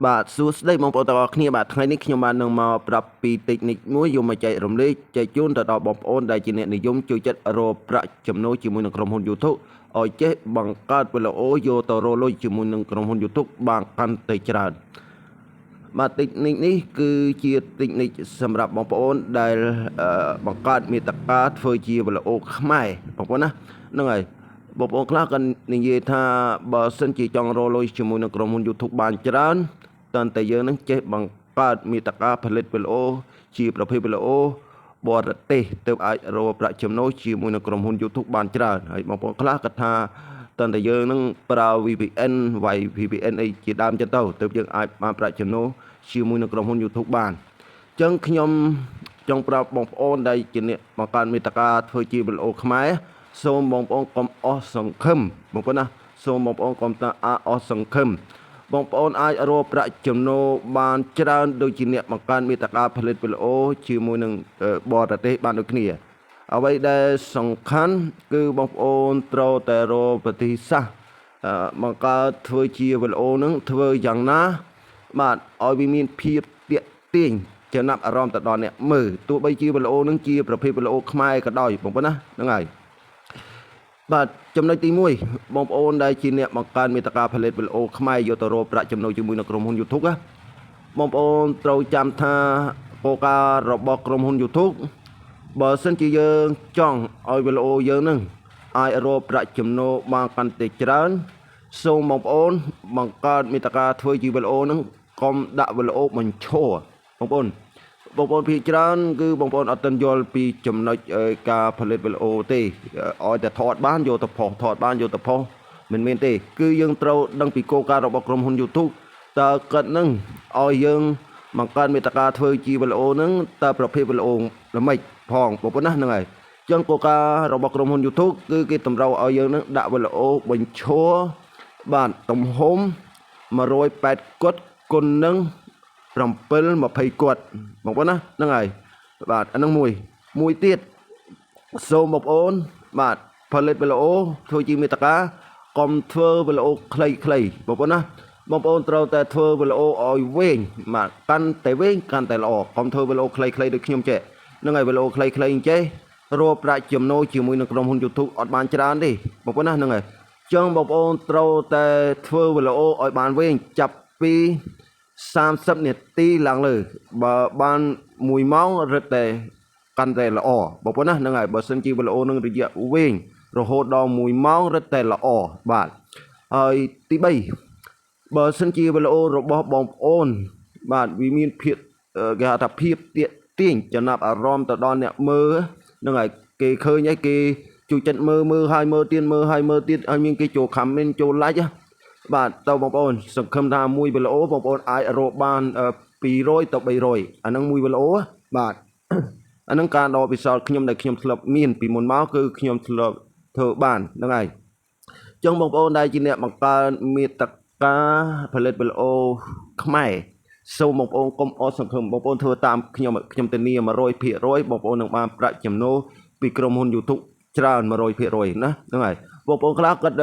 បាទសួស្តីបងប្អូនទាំងអស់គ្នាបាទថ្ងៃនេះខ្ញុំបាននឹងមកប្រាប់ពី technique មួយយកមកចែករំលែកចែកជូនទៅដល់បងប្អូនដែលជាអ្នកនិយមជួយចិត្តរកប្រាក់ចំណូលជាមួយនឹងក្រុមហ៊ុន YouTube ឲ្យចេះបង្កើតវីដេអូយកទៅរកលុយជាមួយនឹងក្រុមហ៊ុន YouTube បានកាន់តែច្រើនបាទ technique នេះគឺជា technique សម្រាប់បងប្អូនដែលបង្កើតមាតិកាធ្វើជាវីដេអូខ្មែរបងប្អូនណាហ្នឹងហើយបងប្អូនខ្លះក៏និយាយថាបើសិនជាចង់រកលុយជាមួយនឹងក្រុមហ៊ុន YouTube បានច្រើនតើតែយើងនឹងចេះបង្កើតមាតិកាផលិតវីដេអូជាប្រភេទវីដេអូបរទេសទើបអាចរកប្រាក់ចំណូលជាមួយនឹងក្រុមហ៊ុន YouTube បានច្រើនហើយបងប្អូនខ្លះក៏ថាតើតែយើងនឹងប្រើ VPN វាយ VPN អីជាដើមចឹងទៅទើបយើងអាចបានប្រាក់ចំណូលជាមួយនឹងក្រុមហ៊ុន YouTube បានអញ្ចឹងខ្ញុំចង់ប្រាប់បងប្អូនដែលជាអ្នកបង្កើតមាតិកាធ្វើជាវីដេអូខ្មែរសូមបងប្អូនកុំអស់សង្ឃឹមបងប្អូនណាសូមបងប្អូនកុំថាអស់សង្ឃឹមបងប្អូនអាចរកប្រាក់ចំណូលបានច្រើនដូចជាអ្នកបង្កើតមាតិកាផលិតវីដេអូជាមួយនឹងបរទេសបានដូចគ្នាអ្វីដែលសំខាន់គឺបងប្អូនត្រូវតែរកប្រទេសសាស្ត្របង្កើតធ្វើជាវីដេអូនឹងធ្វើយ៉ាងណាបាទឲ្យវាមានភាពទាក់ទាញចំណាប់អារម្មណ៍ទៅដល់អ្នកមើលទោះបីជាវីដេអូនឹងជាប្រភេទវីដេអូខ្មែរក៏ដោយបងប្អូនណាហ្នឹងហើយបាទចំណុចទី1បងប្អូនដែលជាអ្នកបង្កើតមាតិកាផលិតវីដេអូខ្មែរយកទៅរកប្រាក់ចំណូលជាមួយនឹងក្រុមហ៊ុន YouTube ណាបងប្អូនត្រូវចាំថាគោលការណ៍របស់ក្រុមហ៊ុន YouTube បើសិនជាយើងចង់ឲ្យវីដេអូយើងនឹងអាចរកប្រាក់ចំណូលបានកាន់តែច្រើនសូមបងប្អូនបង្កើតមាតិកាធ្វើជាវីដេអូនឹងកុំដាក់វីដេអូបញ្ឈរបងប្អូនភាគច្រើនគឺបងប្អូនអត់ទាន់យល់ពីចំណុចការផលិតវីដេអូទេឲ្យតែថតបានយកទៅផុសថតបានយកទៅផុសមិនមែនទេគឺយើងត្រូវដឹងពីគោលការណ៍របស់ក្រុមហ៊ុន YouTube តើគាត់នឹងឲ្យយើងបង្កើតមាតិកាធ្វើជាវីដេអូនឹងតើប្រភេទវីដេអូល្មិចផងបងប្អូនណាហ្នឹងហើយចឹងគោលការណ៍របស់ក្រុមហ៊ុន YouTube គឺគេតម្រូវឲ្យយើងនឹងដាក់វីដេអូបញ្ឈរបាទទំហំ180គុតគុណនឹង720គាត់បងប្អូនណាហ្នឹងហើយបាទអានឹងមួយទៀតសូមបងប្អូនបាទផលិតវីដេអូធ្វើជាមាតិកាកុំធ្វើវីដេអូខ្លីៗបងប្អូនណាបងប្អូនត្រូវតែធ្វើវីដេអូឲ្យវែងបាទកាន់តែវែងកាន់តែល្អកុំធ្វើវីដេអូខ្លីៗដូចខ្ញុំចេះហ្នឹងហើយវីដេអូខ្លីៗអញ្ចេះរកប្រាក់ចំណូលជាមួយនឹងក្រុមហ៊ុន YouTube អត់បានច្រើនទេបងប្អូនណាហ្នឹងហើយចឹងបងប្អូនត្រូវតែធ្វើវីដេអូឲ្យបានវែងចាប់ពី30នាទីឡើងលើបើបាន1ម៉ោងរឹតតែកាន់តែល្អបងប្អូនណាហ្នឹងហើយបើសិនជាវីដេអូនឹងរយៈវែងរហូតដល់1ម៉ោងរឹតតែល្អបាទហើយទី3បើសិនជាវីដេអូរបស់បងប្អូនបាទវាមានភាពគេហៅថាភាពទាក់ទាញចំណាប់អារម្មណ៍ទៅដល់អ្នកមើលហ្នឹងហើយគេឃើញអីគេជួយចិត្តមើលហើយមើលទៀតហើយមានគេចូល comment ចូល like បាទតើបងប្អូនសង្ឃឹមថាមួយវីដេអូបងប្អូនអាចរកបាន200ទៅ300អាហ្នឹងមួយវីដេអូបាទអាហ្នឹងការដកពិសោធន៍ខ្ញុំដែលខ្ញុំធ្លាប់មានពីមុនមកគឺខ្ញុំធ្លាប់ធ្វើបានហ្នឹងហើយចឹងបងប្អូនដែលជាអ្នកបង្កើតមាតិកាផលិតវីដេអូខ្មែរសូមបងប្អូនកុំអស់សង្ឃឹមបងប្អូនធ្វើតាមខ្ញុំធានា 100% បងប្អូននឹងបានប្រាក់ចំណូលពីក្រុមហ៊ុន YouTube ច្រើន 100% ណាហ្នឹងហើយបងប្អូនខ្លះគាត់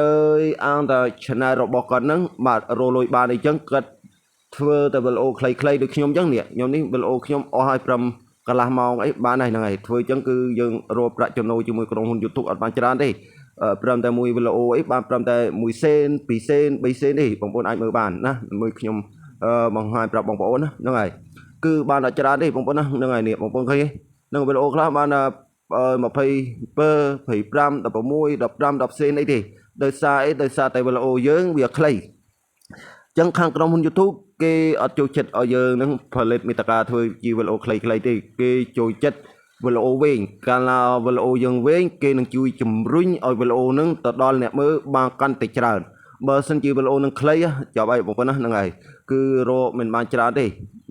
អាងតែ channel របស់គាត់ហ្នឹងបាទរលួយបានអីចឹងគាត់ធ្វើតែវីដេអូខ្លីៗដូចខ្ញុំចឹងនេះខ្ញុំនេះវីដេអូខ្ញុំអស់ឲ្យ5កន្លះម៉ោងអីបានហើយហ្នឹងហើយធ្វើចឹងគឺយើងរកប្រាក់ចំណូលជាមួយក្រុមហ៊ុន YouTube អត់បានច្រើនទេព្រមតែមួយវីដេអូអីបានព្រមតែ1សេន2សេន3សេនទេបងប្អូនអាចមើលបានណាមើលខ្ញុំបង្ហាញប្រាប់បងប្អូនណាហ្នឹងហើយគឺបានតែច្រើនទេបងប្អូនណាហ្នឹងហើយនេះបងប្អូនឃើញទេនឹងវីដេអូខ្លះបាន27 25 16 15 10សេនអីទេដោយសារតែវីដេអូយើងវាខ្លីចឹងខាងក្រុមហ៊ុន YouTube គេអត់ចូលចិត្តឲ្យយើងនឹងផលិតមាតិកាធ្វើជាវីដេអូខ្លីៗទេគេចូលចិត្តវីដេអូវែងកាលណាវីដេអូយើងវែងគេនឹងជួយជំរុញឲ្យវីដេអូនឹងទៅដល់អ្នកមើលបានកាន់តែច្រើនបើសិនជាវីដេអូនឹងខ្លីចាប់ឲ្យបងប្អូនណាហ្នឹងហើយគឺរកមិនបានច្រើនទេ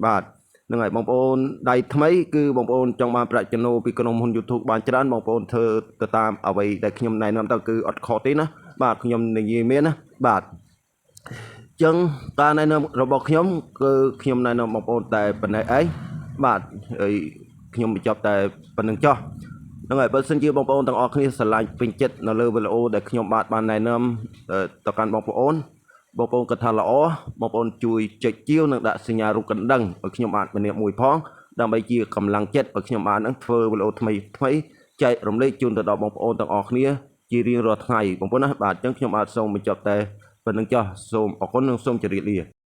បាទហ្នឹងហើយបងប្អូនដៃថ្មីគឺបងប្អូនចង់បានប្រាក់ចំណូលពីក្រុមហ៊ុន YouTube បានច្រើនបងប្អូនធ្វើទៅតាមអ្វីដែលខ្ញុំណែនាំទៅគឺអត់ខុសទេណាបាទខ្ញុំនិយាយមែនណាបាទចឹងការណែនាំរបស់ខ្ញុំគឺខ្ញុំណែនាំបងប្អូនតែប៉ុណ្ណេះឯងបាទហើយខ្ញុំបញ្ចប់តែប៉ុណ្្នឹងចុះហ្នឹងហើយបើសិនជាបងប្អូនទាំងអស់គ្នាស្រឡាញ់ពេញចិត្តនៅលើវីដេអូដែលខ្ញុំបានណែនាំទៅកាន់បងប្អូន បងប្អូនកថាល្អបងប្អូនជួយចុចជាវនិងដាក់សញ្ញារូបកណ្ដឹងឲ្យខ្ញុំអាចម្នាក់មួយផងដើម្បីជាកម្លាំងចិត្តឲ្យខ្ញុំបាននឹងធ្វើវីដេអូថ្មីចែករំលែកជូនទៅដល់បងប្អូនទាំងអស់គ្នាជារៀងរាល់ថ្ងៃបងប្អូនណាបាទអញ្ចឹងខ្ញុំបាទសូមបញ្ចប់តែប៉ុណ្្នឹងចុះសូមអរគុណនិងសូមជម្រាបលា